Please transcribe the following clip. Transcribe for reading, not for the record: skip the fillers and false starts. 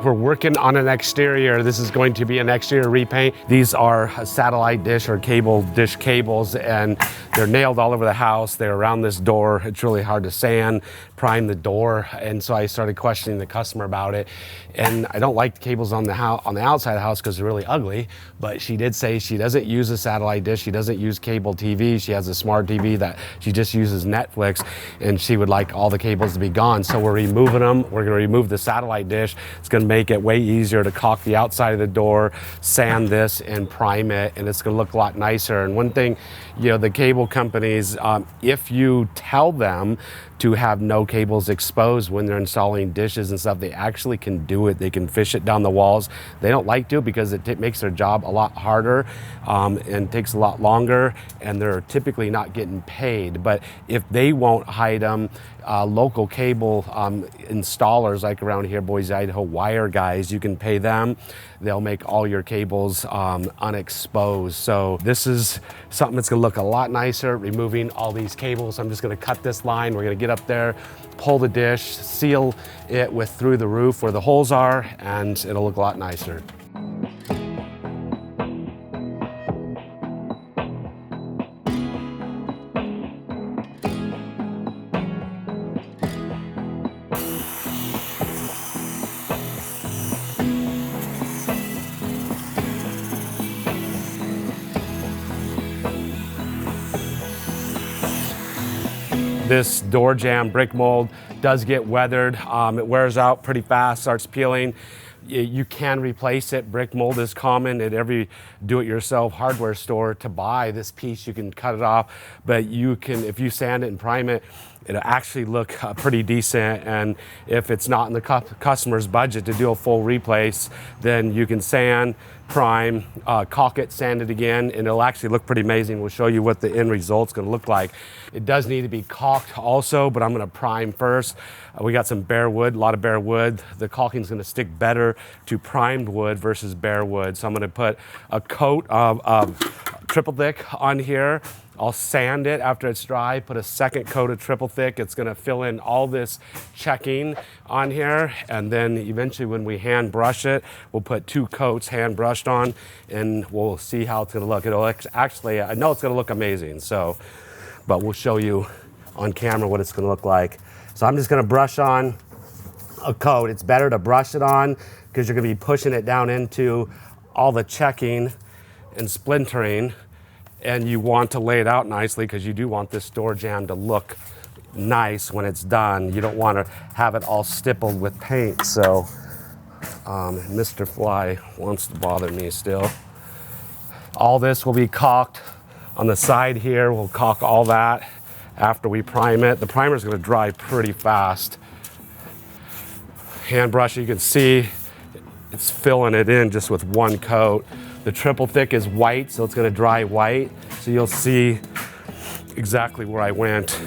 We're working on an exterior. This is going to be an exterior repaint. These are satellite dish or dish cables, and they're nailed all over the house. They're around this door. It's really hard to sand, prime the door. And so I started questioning the customer about it. And I don't like the cables on the outside of the house because they're really ugly, but she did say she doesn't use a satellite dish. She doesn't use cable TV. She has a smart TV that she just uses Netflix, and she would like all the cables to be gone. So we're removing them. We're gonna remove the satellite dish. It's gonna make it way easier to caulk the outside of the door, sand this, and prime it, and it's gonna look a lot nicer. And one thing, you know, the cable companies, if you tell them to have no cables exposed when they're installing dishes and stuff, they actually can do it. They can fish it down the walls. They don't like to because it makes their job a lot harder and takes a lot longer, and they're typically not getting paid. But if they won't hide them, local cable installers like around here, Boise, Idaho, wire guys, you can pay them. They'll make all your cables unexposed. So this is something that's gonna look a lot nicer, removing all these cables. I'm just gonna cut this line. We're gonna get up there, pull the dish, seal it through the roof where the holes are, and it'll look a lot nicer. This door jamb brick mold does get weathered. It wears out pretty fast, starts peeling. You can replace it. Brick mold is common at every do-it-yourself hardware store to buy. This piece, you can cut it off, but you can, if you sand it and prime it, it'll actually look pretty decent. And if it's not in the customer's budget to do a full replace, then you can sand, prime, caulk it, sand it again, and it'll actually look pretty amazing. We'll show you what the end result's gonna look like. It does need to be caulked also, but I'm gonna prime first. We got some bare wood, a lot of bare wood. The caulking's gonna stick better to primed wood versus bare wood. So I'm gonna put a coat of triple thick on here. I'll sand it after it's dry, put a second coat of triple thick. It's gonna fill in all this checking on here, and then eventually when we hand brush it, we'll put 2 coats hand brushed on, and we'll see how it's gonna look. It'll actually, I know it's gonna look amazing, so, but we'll show you on camera what it's gonna look like. So I'm just gonna brush on a coat. It's better to brush it on because you're gonna be pushing it down into all the checking and splintering, and you want to lay it out nicely because you do want this door jamb to look nice when it's done. You don't want to have it all stippled with paint. So Mr. Fly wants to bother me still. All this will be caulked on the side here. We'll caulk all that after we prime it. The primer is going to dry pretty fast. Hand brush, you can see it's filling it in just with 1 coat. The triple thick is white, so it's gonna dry white. So you'll see exactly where I went.